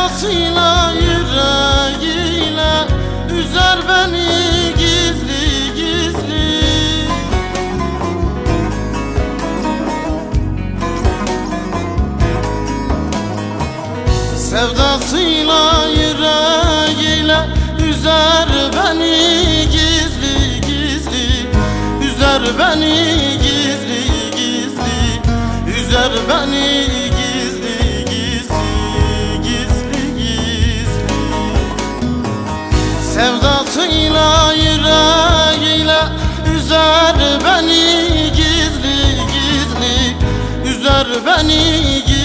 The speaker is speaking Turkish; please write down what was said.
Sevdasıyla yüreğiyle üzer beni gizli gizli. Sevdasıyla yüreğiyle üzer beni gizli gizli. Üzer beni gizli gizli. Üzer beni gizli gizli gizli gizli. Sevdasıyla yüreğiyle üzer beni gizli gizli. Üzer beni gizli